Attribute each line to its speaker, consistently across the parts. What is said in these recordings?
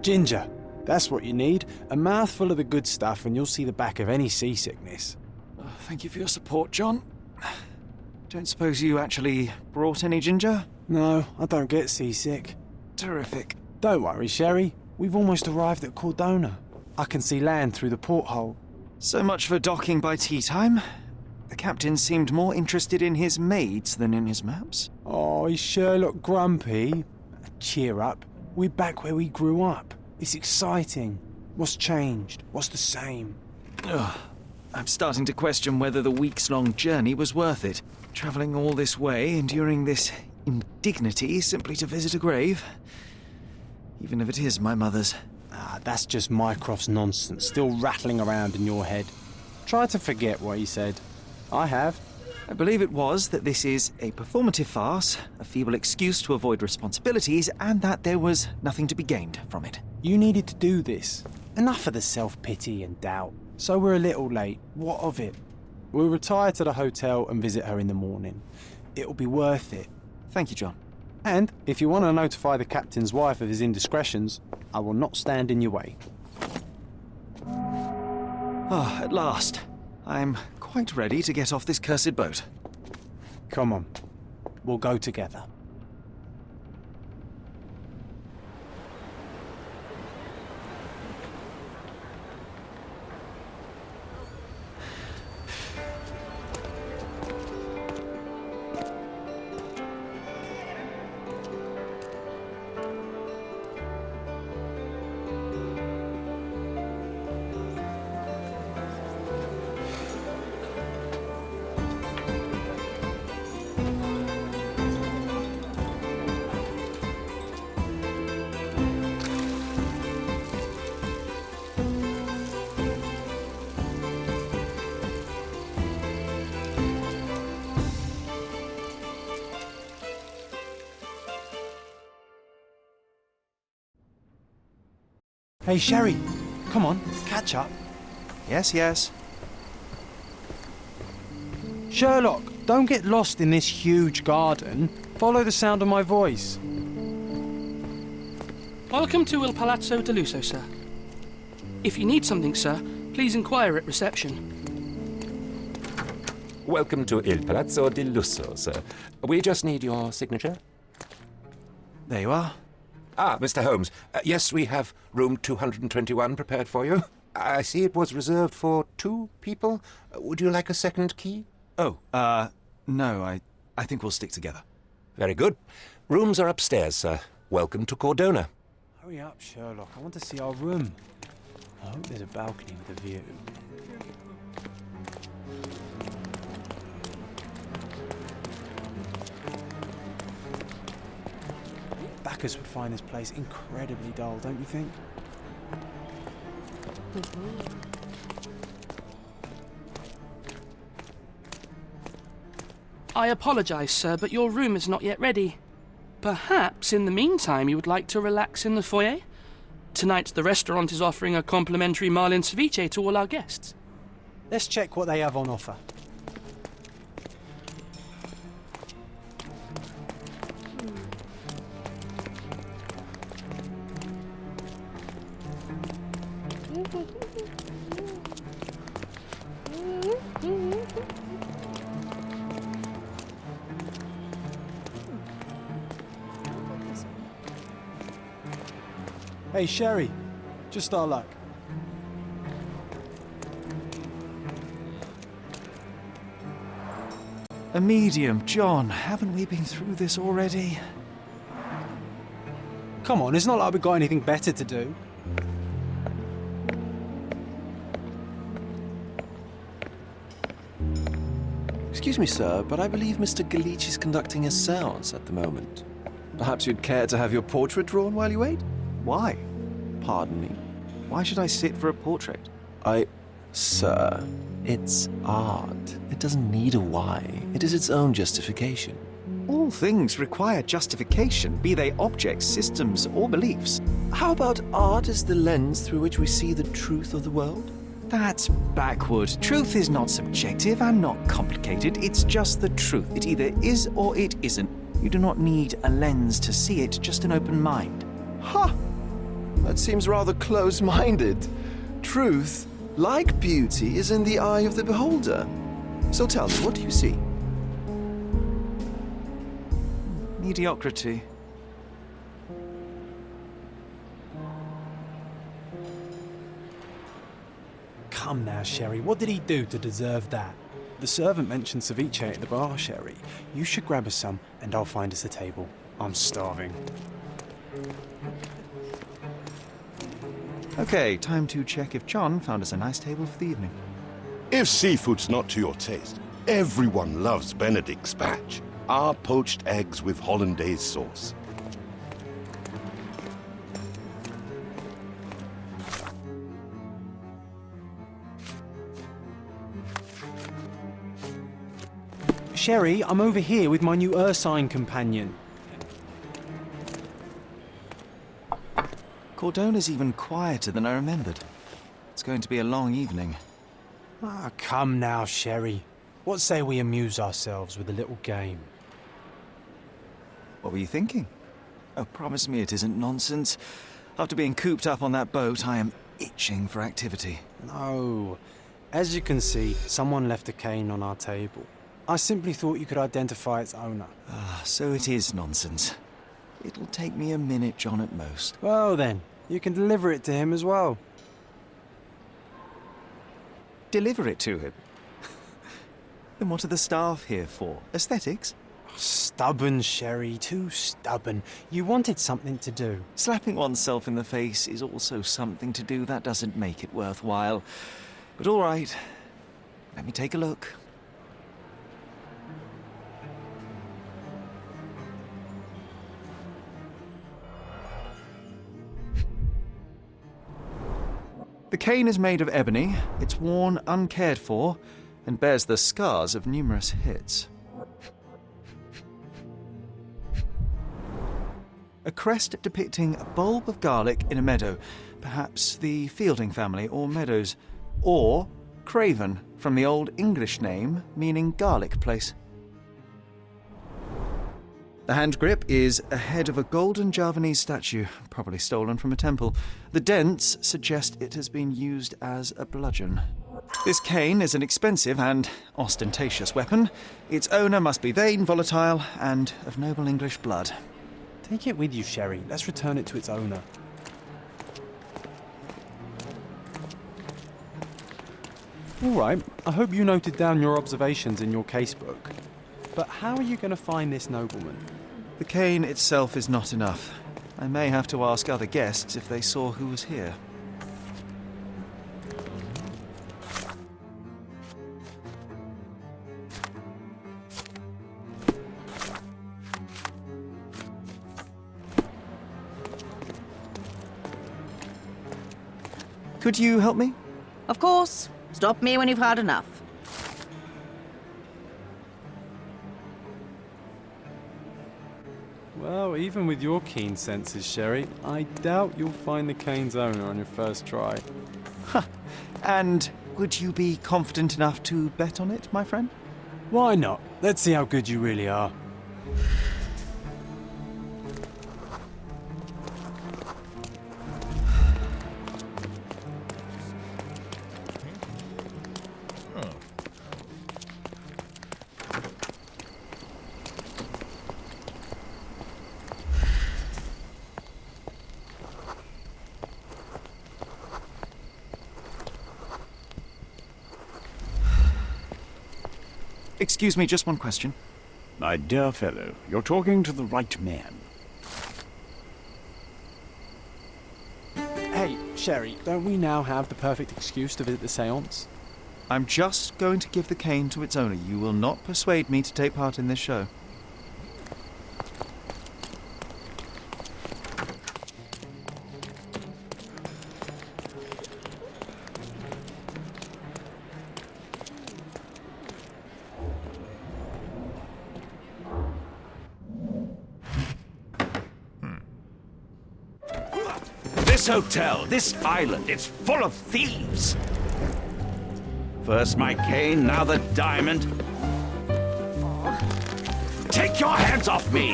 Speaker 1: Ginger. That's what you need. A mouthful of the good stuff and you'll see the back of any seasickness.
Speaker 2: Oh, thank you for your support, John. Don't suppose you actually brought any ginger?
Speaker 1: No, I don't get seasick.
Speaker 2: Terrific.
Speaker 1: Don't worry, Sherry. We've almost arrived at Cordona. I can see land through the porthole.
Speaker 2: So much for docking by tea time. The captain seemed more interested in his maids than in his maps.
Speaker 1: Oh, is Sherlock grumpy? Cheer up. We're back where we grew up. It's exciting. What's changed? What's the same?
Speaker 2: Ugh. I'm starting to question whether the weeks-long journey was worth it. Travelling all this way, enduring this indignity simply to visit a grave. Even if it is my mother's.
Speaker 1: Ah, that's just Mycroft's nonsense, still rattling around in your head. Try to forget what he said. I have.
Speaker 2: I believe it was that this is a performative farce, a feeble excuse to avoid responsibilities, and that there was nothing to be gained from it.
Speaker 1: You needed to do this. Enough of the self-pity and doubt. So we're a little late. What of it? We'll retire to the hotel and visit her in the morning. It'll be worth it.
Speaker 2: Thank you, John.
Speaker 1: And if you want to notify the captain's wife of his indiscretions, I will not stand in your way.
Speaker 2: Ah, at last. I'm quite ready to get off this cursed boat.
Speaker 1: Come on. We'll go together. Hey, Sherry, come on, catch up.
Speaker 2: Yes, yes.
Speaker 1: Sherlock, don't get lost in this huge garden. Follow the sound of my voice.
Speaker 3: Welcome to Il Palazzo de Lusso, sir. If you need something, sir, please inquire at reception.
Speaker 4: Welcome to Il Palazzo di Lusso, sir. We just need your signature.
Speaker 2: There you are.
Speaker 4: Ah, Mr. Holmes. Yes, we have room 221 prepared for you. I see it was reserved for 2 people. Would you like a second key?
Speaker 2: Oh, no, I think we'll stick together.
Speaker 4: Very good. Rooms are upstairs, sir. Welcome to Cordona.
Speaker 1: Hurry up, Sherlock. I want to see our room. I hope there's a balcony with a view. Bacchus would find this place incredibly dull, don't you think?
Speaker 3: I apologise, sir, but your room is not yet ready. Perhaps, in the meantime, you would like to relax in the foyer? Tonight, the restaurant is offering a complimentary marlin ceviche to all our guests.
Speaker 1: Let's check what they have on offer. Hey, Sherry, just our luck.
Speaker 2: A medium, John. Haven't we been through this already?
Speaker 1: Come on, it's not like we've got anything better to do.
Speaker 5: Excuse me, sir, but I believe Mr. Galich is conducting a seance at the moment. Perhaps you'd care to have your portrait drawn while you wait?
Speaker 2: Why?
Speaker 5: Pardon me?
Speaker 2: Why should I sit for a portrait?
Speaker 5: Sir, it's art. It doesn't need a why. It is its own justification.
Speaker 2: All things require justification, be they objects, systems, or beliefs.
Speaker 5: How about art as the lens through which we see the truth of the world?
Speaker 2: That's backward. Truth is not subjective and not complicated. It's just the truth. It either is or it isn't. You do not need a lens to see it, just an open mind.
Speaker 5: Ha! That seems rather close-minded. Truth, like beauty, is in the eye of the beholder. So tell me, what do you see?
Speaker 2: Mediocrity.
Speaker 1: Come now, Sherry, what did he do to deserve that? The servant mentioned ceviche at the bar, Sherry. You should grab us some, and I'll find us a table. I'm starving.
Speaker 2: Okay, time to check if John found us a nice table for the evening.
Speaker 6: If seafood's not to your taste, everyone loves Benedict's batch. Our poached eggs with hollandaise sauce.
Speaker 1: Sherry, I'm over here with my new Ursine companion.
Speaker 2: Cordona's even quieter than I remembered. It's going to be a long evening.
Speaker 1: Ah, come now, Sherry. What say we amuse ourselves with a little game?
Speaker 2: What were you thinking? Oh, promise me it isn't nonsense. After being cooped up on that boat, I am itching for activity.
Speaker 1: No. As you can see, someone left a cane on our table. I simply thought you could identify its owner.
Speaker 2: Ah, so it is nonsense. It'll take me a minute, John, at most.
Speaker 1: Well then, you can deliver it to him as well.
Speaker 2: Deliver it to him? Then what are the staff here for? Aesthetics?
Speaker 1: Stubborn, Sherry, too stubborn. You wanted something to do.
Speaker 2: Slapping oneself in the face is also something to do. That doesn't make it worthwhile. But all right, let me take a look. The cane is made of ebony, it's worn uncared for, and bears the scars of numerous hits. A crest depicting a bulb of garlic in a meadow, perhaps the Fielding family or Meadows, or Craven, from the Old English name meaning garlic place. The hand grip is a head of a golden Javanese statue, probably stolen from a temple. The dents suggest it has been used as a bludgeon. This cane is an expensive and ostentatious weapon. Its owner must be vain, volatile, and of noble English blood.
Speaker 1: Take it with you, Sherry. Let's return it to its owner. All right, I hope you noted down your observations in your casebook. But how are you going to find this nobleman?
Speaker 2: The cane itself is not enough. I may have to ask other guests if they saw who was here. Could you help me?
Speaker 7: Of course. Stop me when you've had enough.
Speaker 1: Well, even with your keen senses, Sherry, I doubt you'll find the cane's owner on your first try.
Speaker 2: And would you be confident enough to bet on it, my friend?
Speaker 1: Why not? Let's see how good you really are.
Speaker 2: Excuse me, just one question.
Speaker 8: My dear fellow, you're talking to the right man.
Speaker 1: Sherry, don't we now have the perfect excuse to visit the seance?
Speaker 2: I'm just going to give the cane to its owner. You will not persuade me to take part in this show.
Speaker 8: This hotel, this island, it's full of thieves. First my cane, now the diamond. Take your hands off me!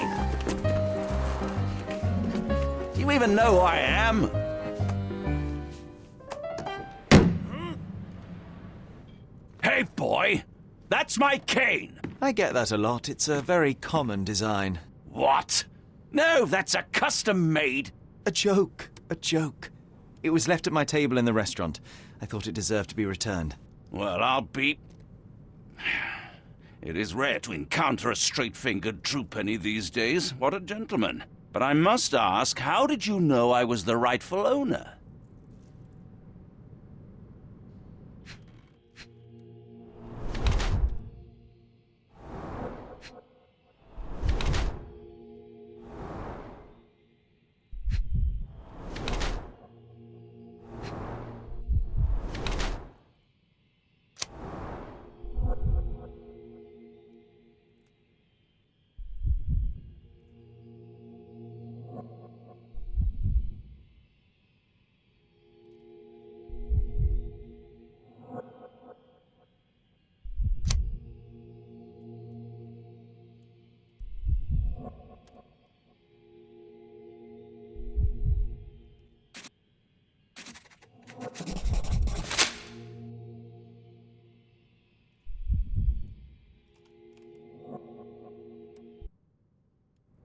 Speaker 8: Do you even know who I am? Hey, boy! That's my cane!
Speaker 2: I get that a lot. It's a very common design.
Speaker 8: What? No, that's a custom-made.
Speaker 2: A joke. A joke. It was left at my table in the restaurant. I thought it deserved to be returned.
Speaker 8: Well, I'll be... It is rare to encounter a straight-fingered true penny these days. What a gentleman. But I must ask, how did you know I was the rightful owner?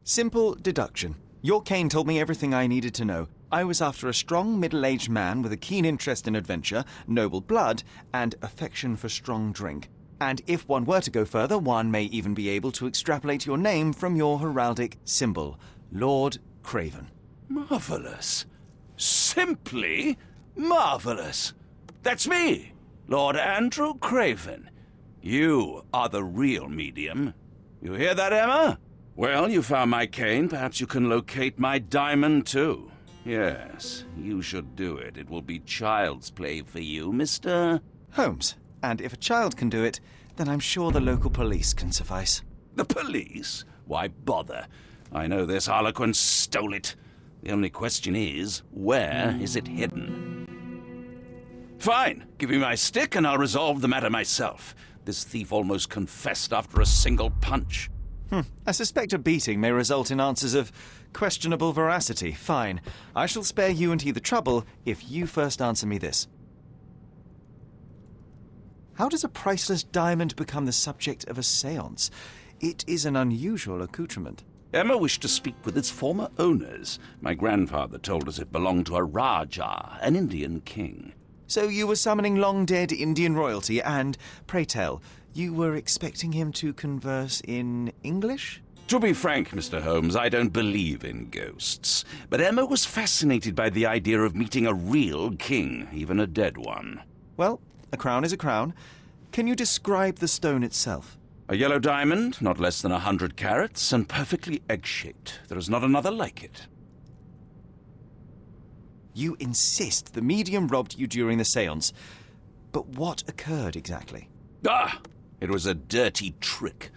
Speaker 2: Simple deduction. Your cane told me everything I needed to know. I was after a strong, middle-aged man with a keen interest in adventure, noble blood, and affection for strong drink. And if one were to go further, one may even be able to extrapolate your name from your heraldic symbol, Lord Craven.
Speaker 8: Marvelous. Simply marvelous. That's me, Lord Andrew Craven. You are the real medium. You hear that, Emma? Well, you found my cane. Perhaps you can locate my diamond, too. Yes, you should do it. It will be child's play for you, Mr.
Speaker 2: Holmes. And if a child can do it, then I'm sure the local police can suffice.
Speaker 8: The police? Why bother? I know this harlequin stole it. The only question is, where is it hidden? Fine. Give me my stick and I'll resolve the matter myself. This thief almost confessed after a single punch.
Speaker 2: I suspect a beating may result in answers of questionable veracity. Fine. I shall spare you and he the trouble if you first answer me this. How does a priceless diamond become the subject of a seance? It is an unusual accoutrement.
Speaker 8: Emma wished to speak with its former owners. My grandfather told us it belonged to a Rajah, an Indian king.
Speaker 2: So you were summoning long-dead Indian royalty and, pray tell, you were expecting him to converse in English?
Speaker 8: To be frank, Mr. Holmes, I don't believe in ghosts. But Emma was fascinated by the idea of meeting a real king, even a dead one.
Speaker 2: Well, a crown is a crown. Can you describe the stone itself?
Speaker 8: A yellow diamond, not less than 100 carats, and perfectly egg-shaped. There is not another like it.
Speaker 2: You insist the medium robbed you during the seance. But what occurred exactly?
Speaker 8: It was a dirty trick.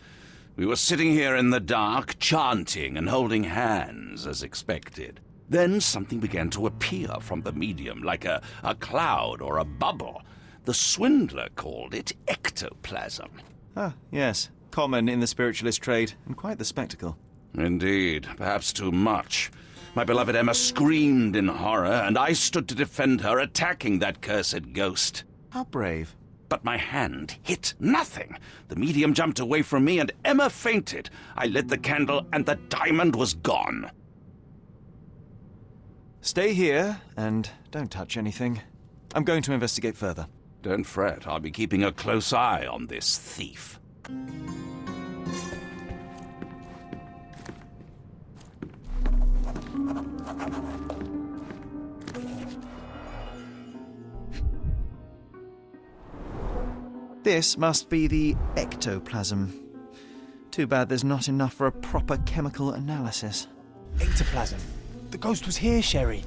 Speaker 8: We were sitting here in the dark, chanting and holding hands, as expected. Then something began to appear from the medium, like a cloud or a bubble. The swindler called it ectoplasm.
Speaker 2: Ah, yes. Common in the spiritualist trade, and quite the spectacle.
Speaker 8: Indeed, perhaps too much. My beloved Emma screamed in horror, and I stood to defend her, attacking that cursed ghost.
Speaker 2: How brave.
Speaker 8: But my hand hit nothing. The medium jumped away from me, and Emma fainted. I lit the candle, and the diamond was gone.
Speaker 2: Stay here, and don't touch anything. I'm going to investigate further.
Speaker 8: Don't fret, I'll be keeping a close eye on this thief.
Speaker 2: This must be the ectoplasm. Too bad there's not enough for a proper chemical analysis.
Speaker 1: Ectoplasm. The ghost was here, Sherry.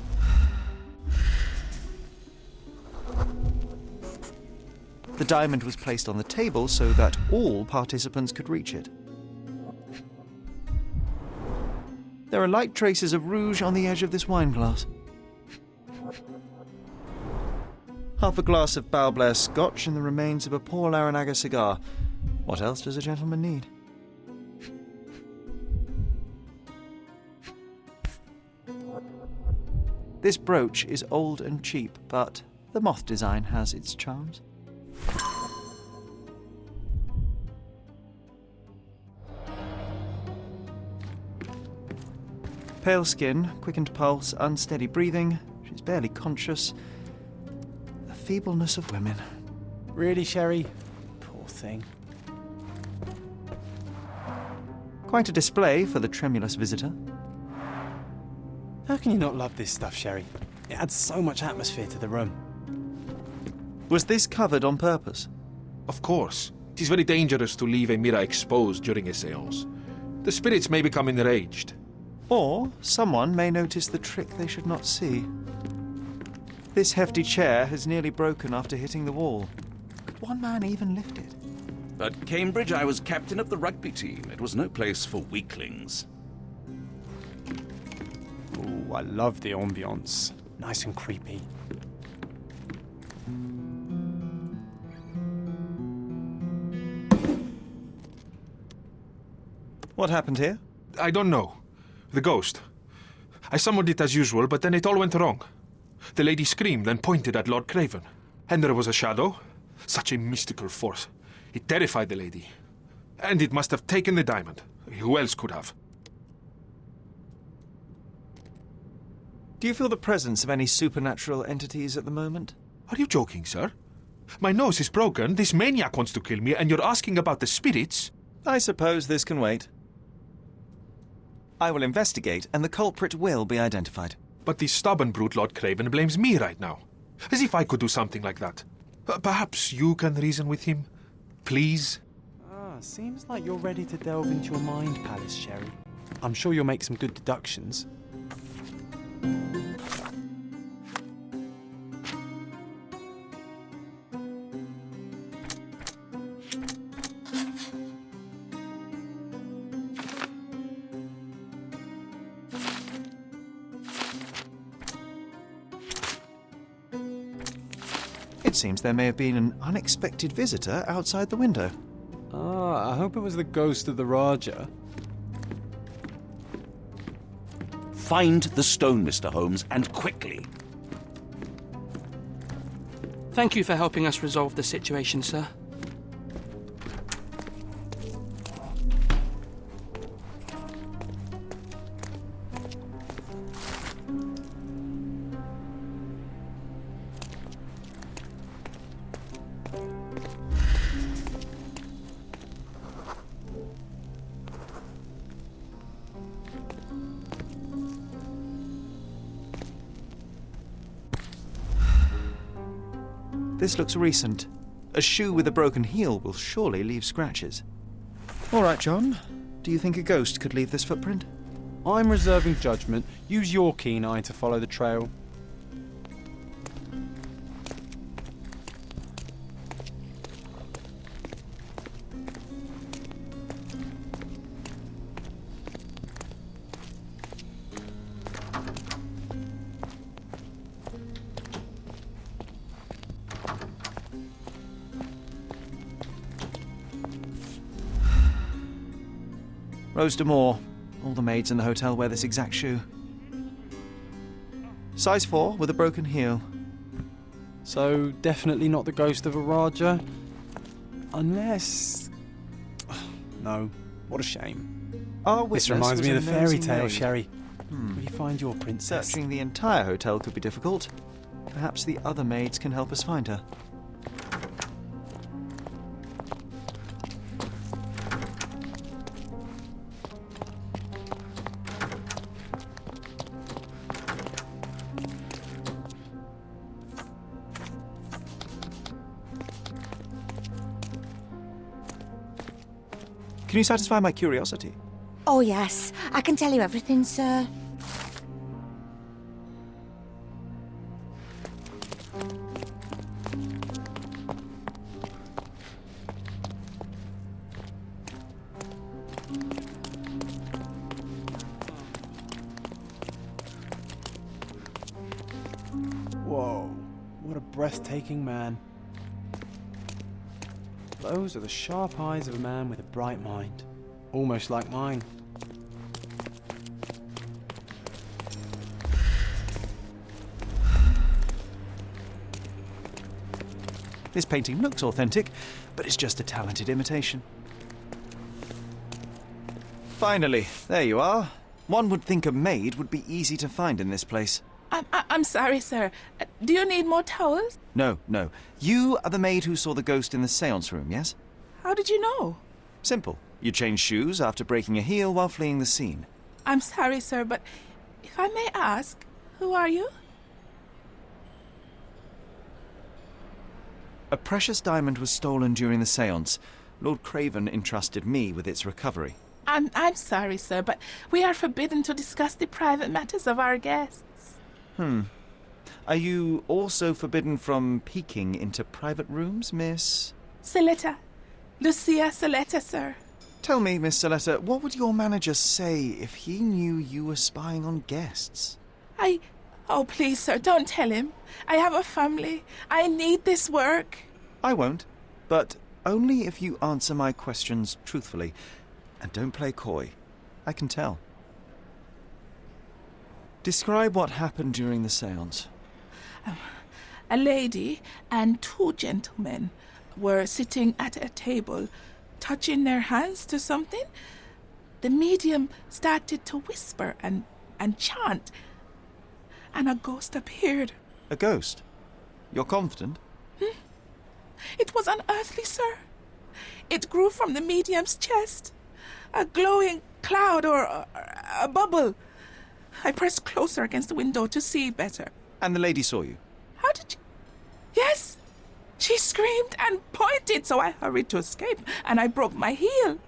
Speaker 2: The diamond was placed on the table so that all participants could reach it. There are light traces of rouge on the edge of this wine glass. Half a glass of Balblair Scotch and the remains of a Paul Aranaga cigar. What else does a gentleman need? This brooch is old and cheap, but the moth design has its charms. Pale skin, quickened pulse, unsteady breathing. She's barely conscious. The feebleness of women.
Speaker 1: Really, Sherry? Poor thing.
Speaker 2: Quite a display for the tremulous visitor.
Speaker 1: How can you not love this stuff, Sherry? It adds so much atmosphere to the room.
Speaker 2: Was this covered on purpose?
Speaker 9: Of course. It is very dangerous to leave a mirror exposed during a seance. The spirits may become enraged.
Speaker 2: Or someone may notice the trick they should not see. This hefty chair has nearly broken after hitting the wall. Could one man even lift it?
Speaker 8: At Cambridge, I was captain of the rugby team. It was no place for weaklings.
Speaker 1: Ooh, I love the ambience. Nice and creepy.
Speaker 2: What happened here?
Speaker 9: I don't know. The ghost. I summoned it as usual, but then it all went wrong. The lady screamed and pointed at Lord Craven. And there was a shadow. Such a mystical force. It terrified the lady. And it must have taken the diamond. Who else could have?
Speaker 2: Do you feel the presence of any supernatural entities at the moment?
Speaker 9: Are you joking, sir? My nose is broken, this maniac wants to kill me, and you're asking about the spirits?
Speaker 2: I suppose this can wait. I will investigate, and the culprit will be identified.
Speaker 9: But the stubborn brute Lord Craven blames me right now. As if I could do something like that. Perhaps you can reason with him? Please?
Speaker 1: Seems like you're ready to delve into your mind palace, Sherry. I'm sure you'll make some good deductions.
Speaker 2: It seems there may have been an unexpected visitor outside the window.
Speaker 1: I hope it was the ghost of the Raja.
Speaker 8: Find the stone, Mr. Holmes, and quickly.
Speaker 3: Thank you for helping us resolve the situation, sir.
Speaker 2: This looks recent. A shoe with a broken heel will surely leave scratches. All right, John. Do you think a ghost could leave this footprint?
Speaker 1: I'm reserving judgment. Use your keen eye to follow the trail.
Speaker 2: Rose D'Amour. All the maids in the hotel wear this exact shoe. Size 4 with a broken heel.
Speaker 1: So, definitely not the ghost of a Raja? Unless... No. What a shame. This reminds me of the fairy tale, Sherry. Will you find your princess?
Speaker 2: Searching the entire hotel could be difficult. Perhaps the other maids can help us find her. Can you satisfy my curiosity?
Speaker 7: Oh, yes. I can tell you everything, sir.
Speaker 1: Whoa, what a breathtaking man. Those are the sharp eyes of a man with a bright mind. Almost like mine.
Speaker 2: This painting looks authentic, but it's just a talented imitation. Finally, there you are. One would think a maid would be easy to find in this place.
Speaker 10: I'm sorry, sir. Do you need more towels?
Speaker 2: No. You are the maid who saw the ghost in the seance room, yes?
Speaker 10: How did you know?
Speaker 2: Simple. You changed shoes after breaking a heel while fleeing the scene.
Speaker 10: I'm sorry, sir, but if I may ask, who are you?
Speaker 2: A precious diamond was stolen during the seance. Lord Craven entrusted me with its recovery.
Speaker 10: I'm sorry, sir, but we are forbidden to discuss the private matters of our guests.
Speaker 2: Are you also forbidden from peeking into private rooms, Miss?
Speaker 10: Saletta. Lucia Saletta, sir.
Speaker 2: Tell me, Miss Saletta, what would your manager say if he knew you were spying on guests?
Speaker 10: Oh, please, sir, don't tell him. I have a family. I need this work.
Speaker 2: I won't, but only if you answer my questions truthfully. And don't play coy. I can tell. Describe what happened during the seance.
Speaker 10: A lady and two gentlemen were sitting at a table, touching their hands to something. The medium started to whisper and chant, and a ghost appeared.
Speaker 2: A ghost? You're confident?
Speaker 10: It was unearthly, sir. It grew from the medium's chest. A glowing cloud or a bubble. I pressed closer against the window to see better.
Speaker 2: And the lady saw you?
Speaker 10: How did you... Yes! She screamed and pointed, so I hurried to escape, and I broke my heel.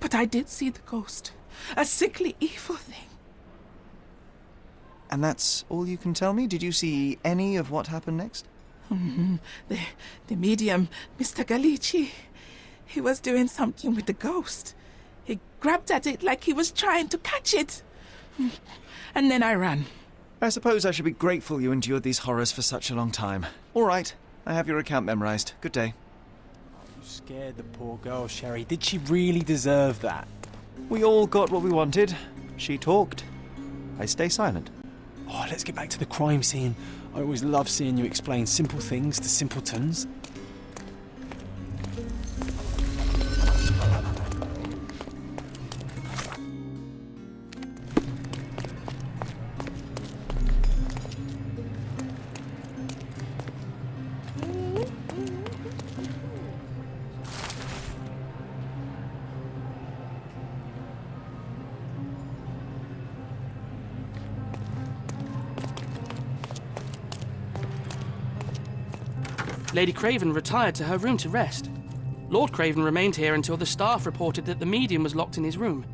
Speaker 10: But I did see the ghost. A sickly, evil thing.
Speaker 2: And that's all you can tell me? Did you see any of what happened next?
Speaker 10: The medium, Mr. Gallici, he was doing something with the ghost. He grabbed at it like he was trying to catch it. And then I ran.
Speaker 2: I suppose I should be grateful you endured these horrors for such a long time. All right, I have your account memorized. Good day.
Speaker 1: You scared the poor girl, Sherry. Did she really deserve that?
Speaker 2: We all got what we wanted. She talked. I stay silent.
Speaker 1: Oh, let's get back to the crime scene. I always love seeing you explain simple things to simpletons.
Speaker 3: Lady Craven retired to her room to rest. Lord Craven remained here until the staff reported that the medium was locked in his room.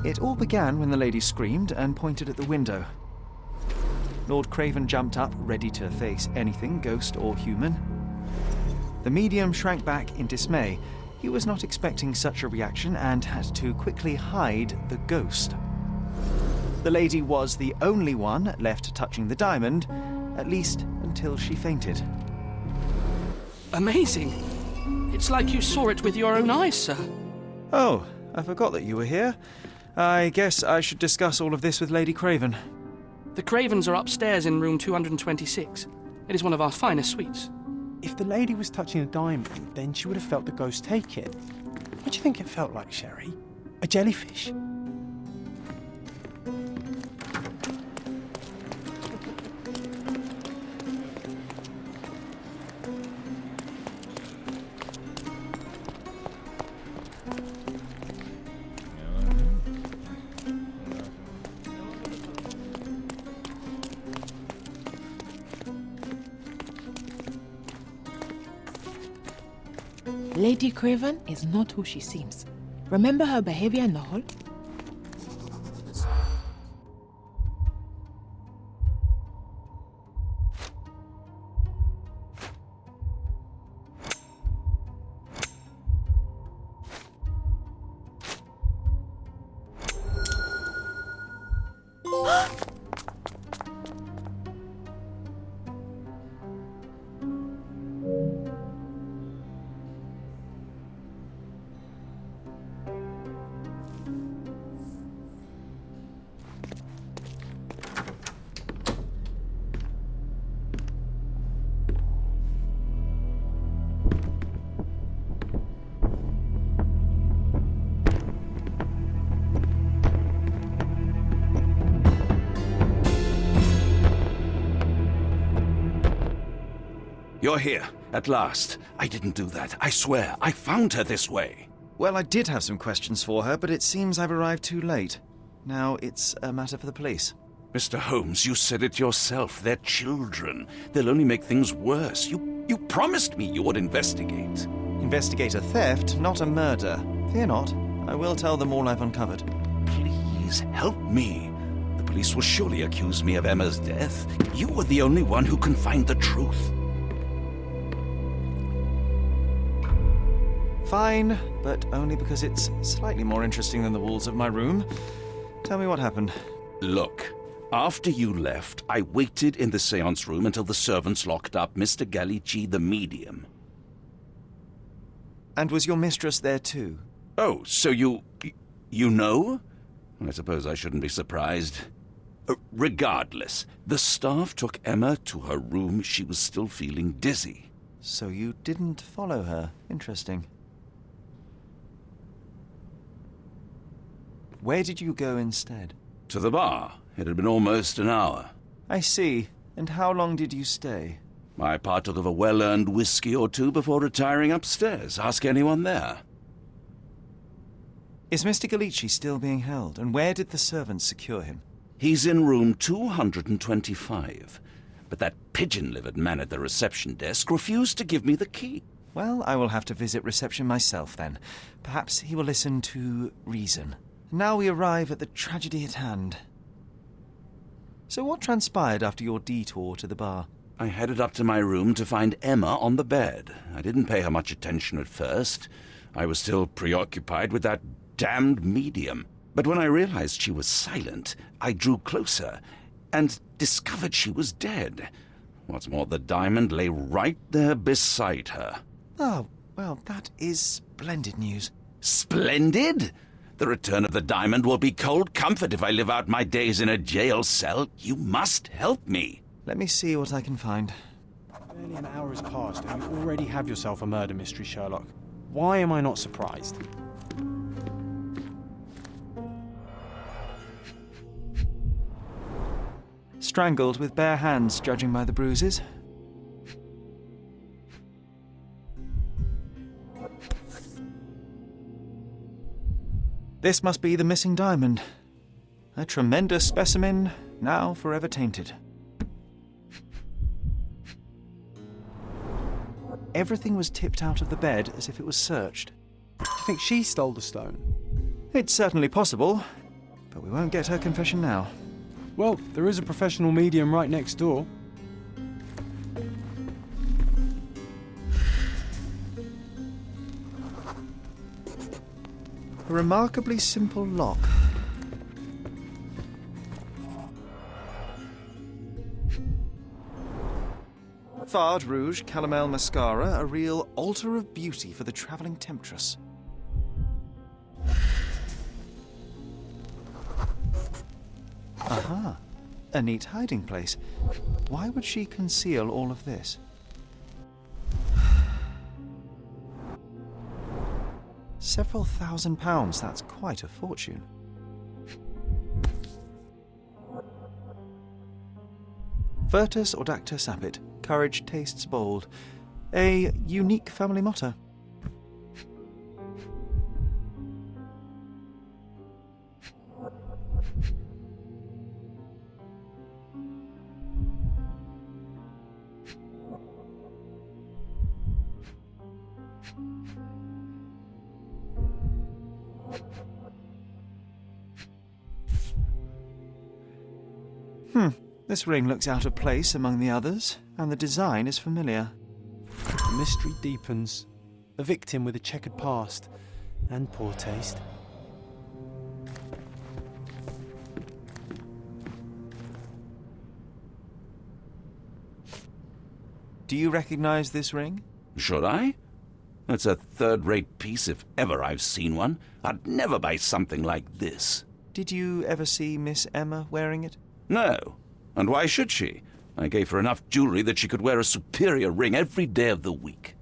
Speaker 2: It all began when the lady screamed and pointed at the window. Lord Craven jumped up, ready to face anything, ghost or human. The medium shrank back in dismay. He was not expecting such a reaction and had to quickly hide the ghost. The lady was the only one left touching the diamond, at least until she fainted.
Speaker 3: Amazing. It's like you saw it with your own eyes, sir.
Speaker 2: Oh, I forgot that you were here. I guess I should discuss all of this with Lady Craven.
Speaker 3: The Cravens are upstairs in room 226. It is one of our finest suites.
Speaker 1: If the lady was touching a diamond, then she would have felt the ghost take it. What do you think it felt like, Sherry? A jellyfish?
Speaker 11: Lady Craven is not who she seems. Remember her behavior in the hall?
Speaker 8: You're here, at last. I didn't do that. I swear, I found her this way.
Speaker 2: Well, I did have some questions for her, but it seems I've arrived too late. Now it's a matter for the police.
Speaker 8: Mr. Holmes, you said it yourself. They're children. They'll only make things worse. You promised me you would investigate.
Speaker 2: Investigate a theft, not a murder. Fear not. I will tell them all I've uncovered.
Speaker 8: Please, help me. The police will surely accuse me of Emma's death. You are the only one who can find the truth.
Speaker 2: Fine, but only because it's slightly more interesting than the walls of my room. Tell me what happened.
Speaker 8: Look, after you left, I waited in the seance room until the servants locked up Mr. Gallici, the medium.
Speaker 2: And was your mistress there too?
Speaker 8: Oh, so you know? I suppose I shouldn't be surprised. Regardless, the staff took Emma to her room. She was still feeling dizzy.
Speaker 2: So you didn't follow her. Interesting. Where did you go instead?
Speaker 8: To the bar. It had been almost an hour.
Speaker 2: I see. And how long did you stay?
Speaker 8: I partook of a well-earned whiskey or two before retiring upstairs. Ask anyone there.
Speaker 2: Is Mr. Gallici still being held? And where did the servants secure him?
Speaker 8: He's in room 225. But that pigeon-livered man at the reception desk refused to give me the key.
Speaker 2: Well, I will have to visit reception myself then. Perhaps he will listen to reason. Now we arrive at the tragedy at hand. So what transpired after your detour to the bar?
Speaker 8: I headed up to my room to find Emma on the bed. I didn't pay her much attention at first. I was still preoccupied with that damned medium. But when I realized she was silent, I drew closer and discovered she was dead. What's more, the diamond lay right there beside her.
Speaker 2: Oh, well, that is splendid news.
Speaker 8: Splendid? The return of the diamond will be cold comfort if I live out my days in a jail cell. You must help me.
Speaker 2: Let me see what I can find.
Speaker 1: Barely an hour has passed and you already have yourself a murder mystery, Sherlock. Why am I not surprised?
Speaker 2: Strangled with bare hands, judging by the bruises. This must be the missing diamond. A tremendous specimen, now forever tainted. Everything was tipped out of the bed as if it was searched.
Speaker 1: Do you think she stole the stone?
Speaker 2: It's certainly possible, but we won't get her confession now.
Speaker 1: Well, there is a professional medium right next door.
Speaker 2: A remarkably simple lock. Fard Rouge Calomel Mascara, a real altar of beauty for the travelling temptress. Aha. A neat hiding place. Why would she conceal all of this? Several £1,000s, that's quite a fortune. Virtus audacta sapit. Courage tastes bold. A unique family motto. This ring looks out of place among the others, and the design is familiar.
Speaker 1: The mystery deepens. A victim with a checkered past and poor taste.
Speaker 2: Do you recognize this ring?
Speaker 8: Should I? It's a third-rate piece if ever I've seen one. I'd never buy something like this.
Speaker 2: Did you ever see Miss Emma wearing it?
Speaker 8: No. And why should she? I gave her enough jewelry that she could wear a superior ring every day of the week.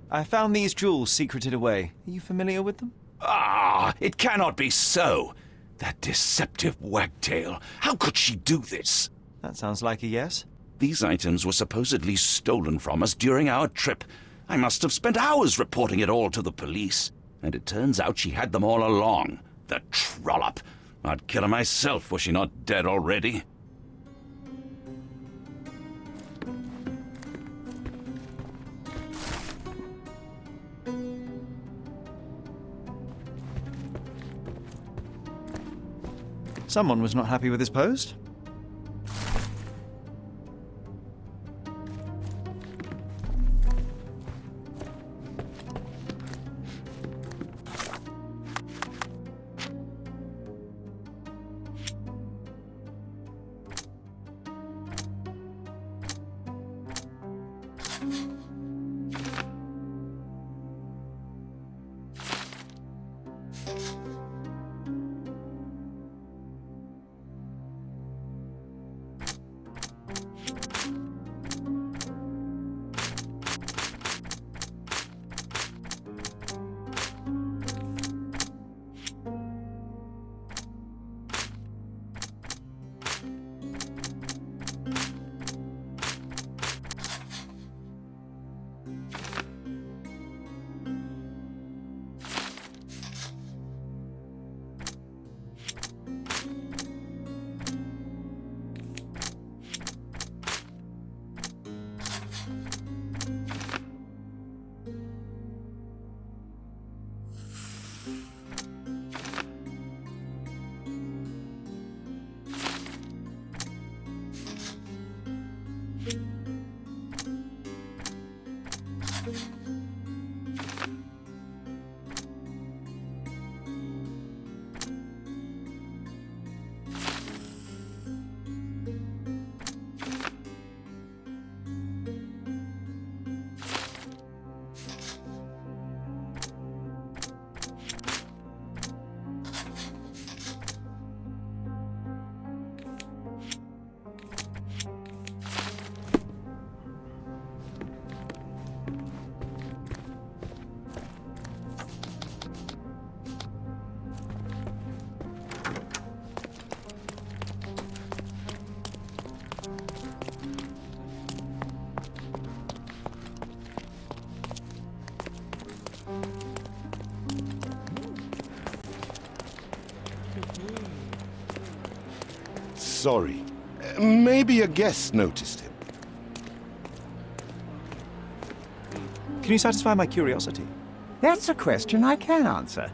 Speaker 2: I found these jewels secreted away. Are you familiar with them?
Speaker 8: Ah, it cannot be so. That deceptive wagtail. How could she do this?
Speaker 2: That sounds like a yes.
Speaker 8: These items were supposedly stolen from us during our trip. I must have spent hours reporting it all to the police. And it turns out she had them all along. The trollop. I'd kill her myself, was she not dead already?
Speaker 2: Someone was not happy with his post.
Speaker 6: Sorry. Maybe a guest noticed him.
Speaker 2: Can you satisfy my curiosity?
Speaker 12: That's a question I can answer.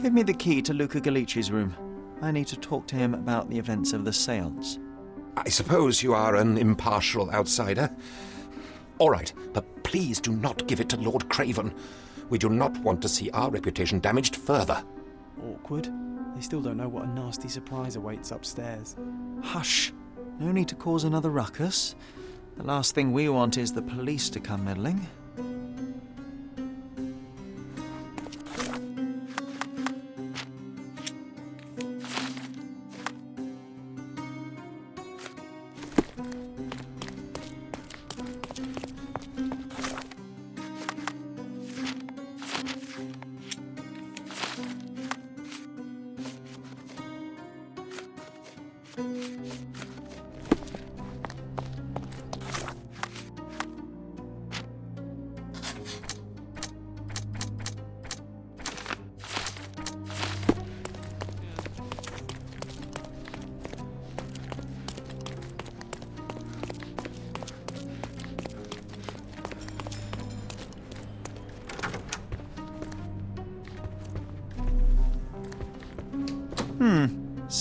Speaker 2: Give me the key to Luca Galici's room. I need to talk to him about the events of the seance.
Speaker 4: I suppose you are an impartial outsider. All right, but please do not give it to Lord Craven. We do not want to see our reputation damaged further.
Speaker 1: Awkward. They still don't know what a nasty surprise awaits upstairs.
Speaker 2: Hush. No need to cause another ruckus. The last thing we want is the police to come meddling.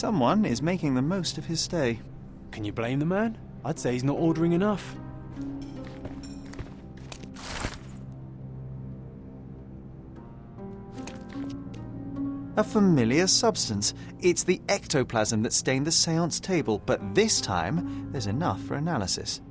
Speaker 2: Someone is making the most of his stay.
Speaker 1: Can you blame the man? I'd say he's not ordering enough.
Speaker 2: A familiar substance. It's the ectoplasm that stained the seance table, but this time there's enough for analysis.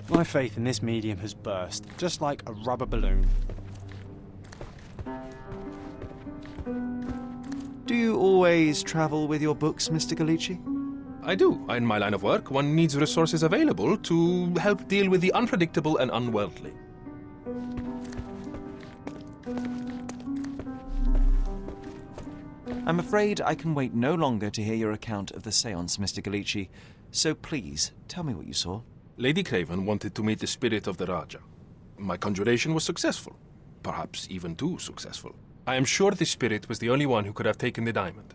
Speaker 1: My faith in this medium has burst, just like a rubber balloon.
Speaker 2: Do you always travel with your books, Mr. Galici?
Speaker 9: I do. In my line of work, one needs resources available to help deal with the unpredictable and unworldly.
Speaker 2: I'm afraid I can wait no longer to hear your account of the seance, Mr. Galici. So please, tell me what you saw.
Speaker 9: Lady Craven wanted to meet the spirit of the Raja. My conjuration was successful. Perhaps even too successful. I am sure the spirit was the only one who could have taken the diamond.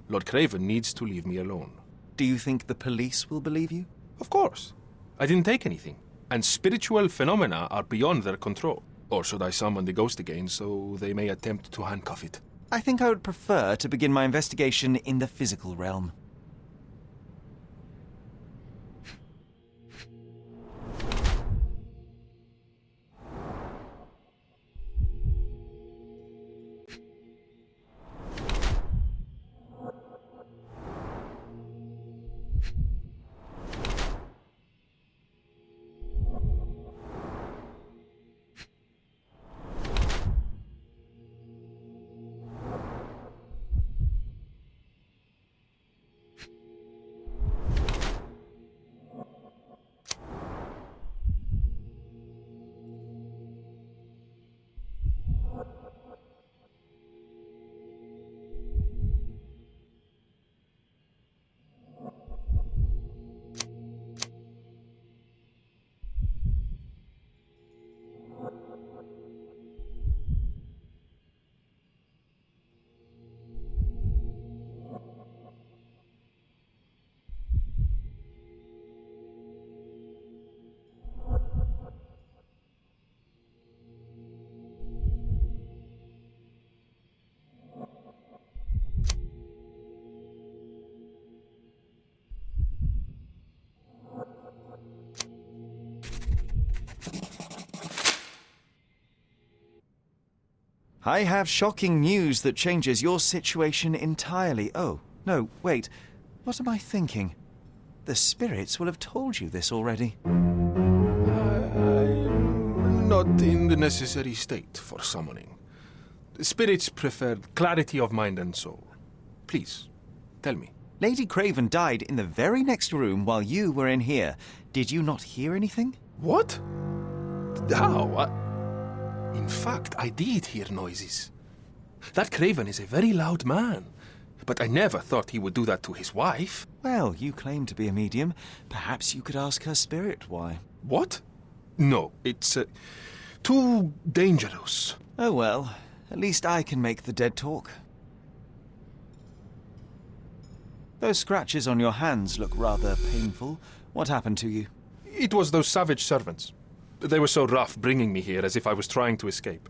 Speaker 9: Lord Craven needs to leave me alone.
Speaker 2: Do you think the police will believe you?
Speaker 9: Of course. I didn't take anything. And spiritual phenomena are beyond their control. Or should I summon the ghost again so they may attempt to handcuff it?
Speaker 2: I think I would prefer to begin my investigation in the physical realm. I have shocking news that changes your situation entirely. Oh, no, wait. What am I thinking? The spirits will have told you this already.
Speaker 9: I'm not in the necessary state for summoning. The spirits preferred clarity of mind and soul. Please, tell me.
Speaker 2: Lady Craven died in the very next room while you were in here. Did you not hear anything?
Speaker 9: What? How? In fact, I did hear noises. That Craven is a very loud man, but I never thought he would do that to his wife.
Speaker 2: Well, you claim to be a medium. Perhaps you could ask her spirit why.
Speaker 9: What? No, it's too dangerous.
Speaker 2: Oh well, at least I can make the dead talk. Those scratches on your hands look rather painful. What happened to you?
Speaker 9: It was those savage servants. They were so rough bringing me here as if I was trying to escape.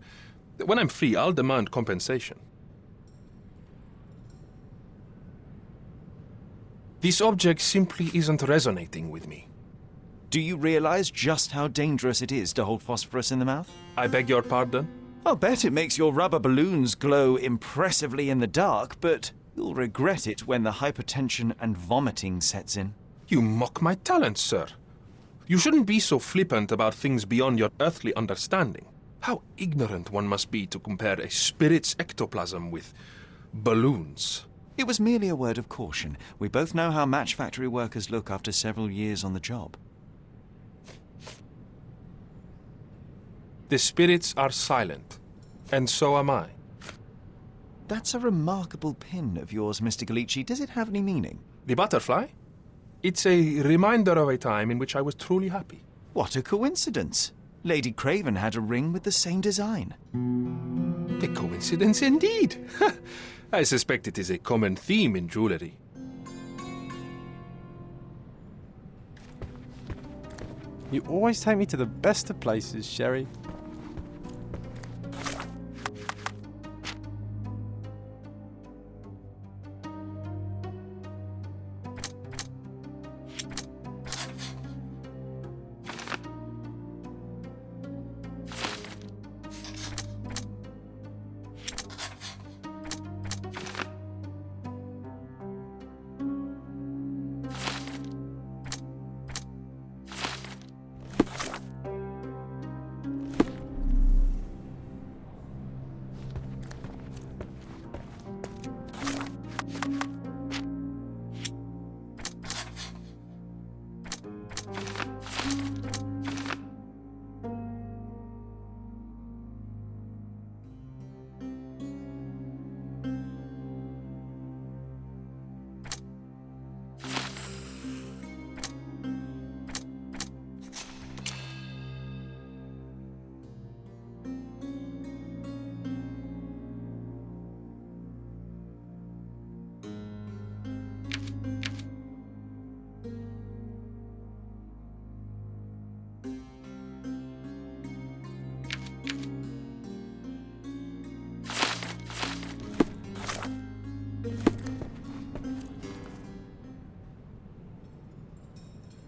Speaker 9: When I'm free, I'll demand compensation. This object simply isn't resonating with me.
Speaker 2: Do you realize just how dangerous it is to hold phosphorus in the mouth?
Speaker 9: I beg your pardon?
Speaker 2: I'll bet it makes your rubber balloons glow impressively in the dark, but you'll regret it when the hypertension and vomiting sets in.
Speaker 9: You mock my talents, sir. You shouldn't be so flippant about things beyond your earthly understanding. How ignorant one must be to compare a spirit's ectoplasm with balloons.
Speaker 2: It was merely a word of caution. We both know how match factory workers look after several years on the job.
Speaker 9: The spirits are silent, and so am I.
Speaker 2: That's a remarkable pin of yours, Mr. Galici. Does it have any meaning?
Speaker 9: The butterfly? It's a reminder of a time in which I was truly happy.
Speaker 2: What a coincidence. Lady Craven had a ring with the same design.
Speaker 9: A coincidence indeed. I suspect it is a common theme in jewelry.
Speaker 1: You always take me to the best of places, Sherry.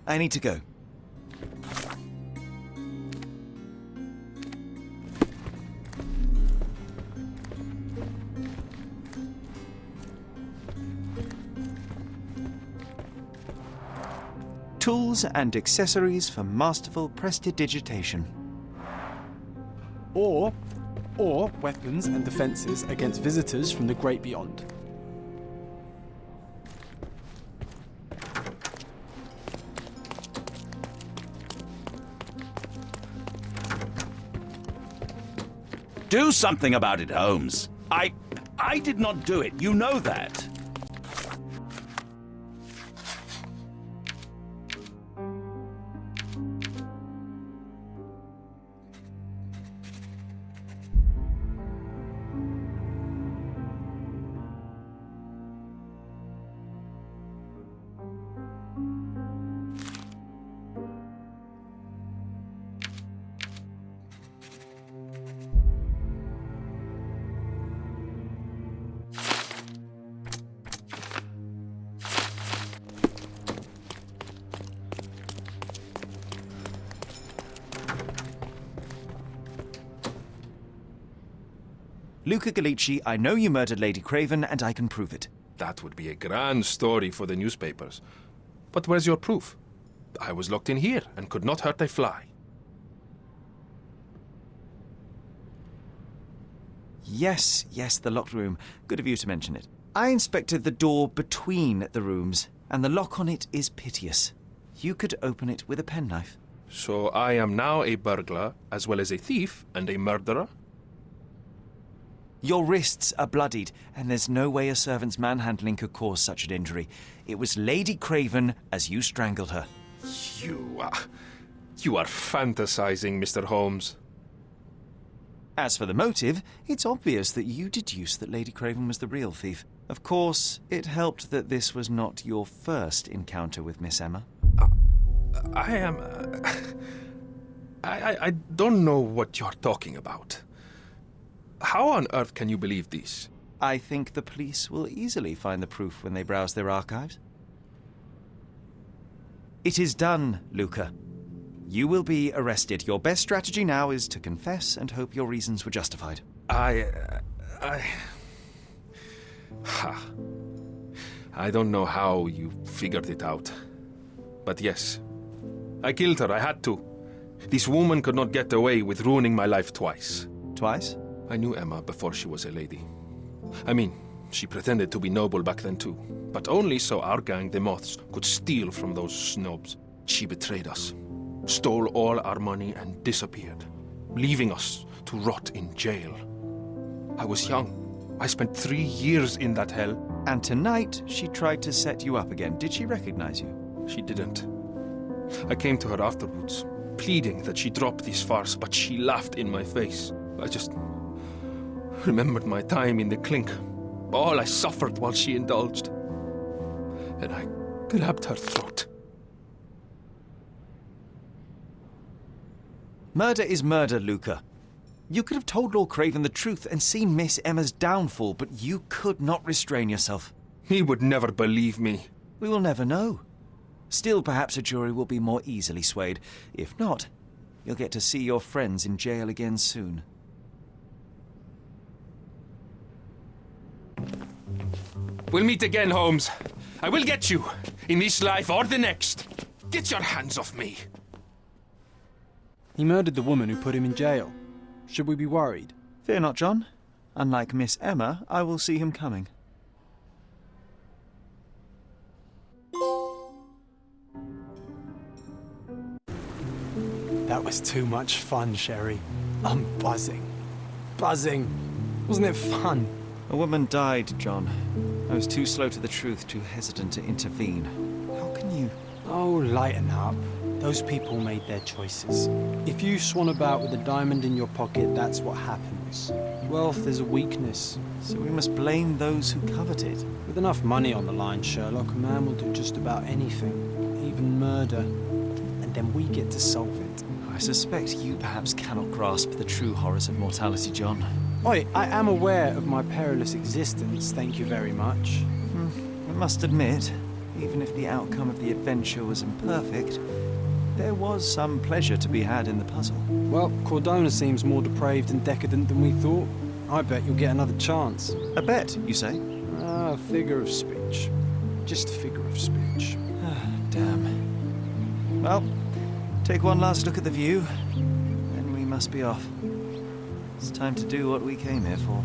Speaker 2: I need to go. Tools and accessories for masterful prestidigitation.
Speaker 1: Or weapons and defences against visitors from the great beyond.
Speaker 8: Do something about it, Holmes. I did not do it. You know that.
Speaker 2: Luca Gallici, I know you murdered Lady Craven, and I can prove it.
Speaker 9: That would be a grand story for the newspapers. But where's your proof? I was locked in here and could not hurt a fly.
Speaker 2: Yes, the locked room. Good of you to mention it. I inspected the door between the rooms, and the lock on it is piteous. You could open it with a penknife.
Speaker 9: So I am now a burglar, as well as a thief and a murderer?
Speaker 2: Your wrists are bloodied, and there's no way a servant's manhandling could cause such an injury. It was Lady Craven as you strangled her.
Speaker 9: You are fantasizing, Mr. Holmes.
Speaker 2: As for the motive, it's obvious that you deduced that Lady Craven was the real thief. Of course, it helped that this was not your first encounter with Miss Emma.
Speaker 9: I don't know what you're talking about. How on earth can you believe this?
Speaker 2: I think the police will easily find the proof when they browse their archives. It is done, Luca. You will be arrested. Your best strategy now is to confess and hope your reasons were justified.
Speaker 9: I don't know how you figured it out. But yes, I killed her. I had to. This woman could not get away with ruining my life twice.
Speaker 2: Twice?
Speaker 9: I knew Emma before she was a lady. I mean, she pretended to be noble back then too. But only so our gang, the Moths, could steal from those snobs. She betrayed us, stole all our money and disappeared, leaving us to rot in jail. I was young. I spent 3 years in that hell.
Speaker 2: And tonight, she tried to set you up again. Did she recognize you?
Speaker 9: She didn't. I came to her afterwards, pleading that she drop this farce, but she laughed in my face. I just remembered my time in the clink, all I suffered while she indulged. And I grabbed her throat.
Speaker 2: Murder is murder, Luca. You could have told Lord Craven the truth and seen Miss Emma's downfall, but you could not restrain yourself.
Speaker 9: He would never believe me.
Speaker 2: We will never know. Still, perhaps a jury will be more easily swayed. If not, you'll get to see your friends in jail again soon.
Speaker 9: We'll meet again, Holmes. I will get you, in this life or the next. Get your hands off me.
Speaker 1: He murdered the woman who put him in jail. Should we be worried?
Speaker 2: Fear not, John. Unlike Miss Emma, I will see him coming.
Speaker 1: That was too much fun, Sherry. I'm buzzing. Buzzing. Wasn't it fun?
Speaker 2: A woman died, John. I was too slow to the truth, too hesitant to intervene. How can you...
Speaker 1: Oh, lighten up. Those people made their choices. If you swan about with a diamond in your pocket, that's what happens. Wealth is a weakness.
Speaker 2: So we must blame those who covet it.
Speaker 1: With enough money on the line, Sherlock, a man will do just about anything, even murder. And then we get to solve it.
Speaker 2: I suspect you perhaps cannot grasp the true horrors of mortality, John.
Speaker 1: Oi, I am aware of my perilous existence, thank you very much.
Speaker 2: I must admit, even if the outcome of the adventure was imperfect, there was some pleasure to be had in the puzzle.
Speaker 1: Well, Cordona seems more depraved and decadent than we thought. I bet you'll get another chance.
Speaker 2: A bet, you say?
Speaker 1: Ah, figure of speech. Just a figure of speech.
Speaker 2: Damn. Well, take one last look at the view, then we must be off. It's time to do what we came here for.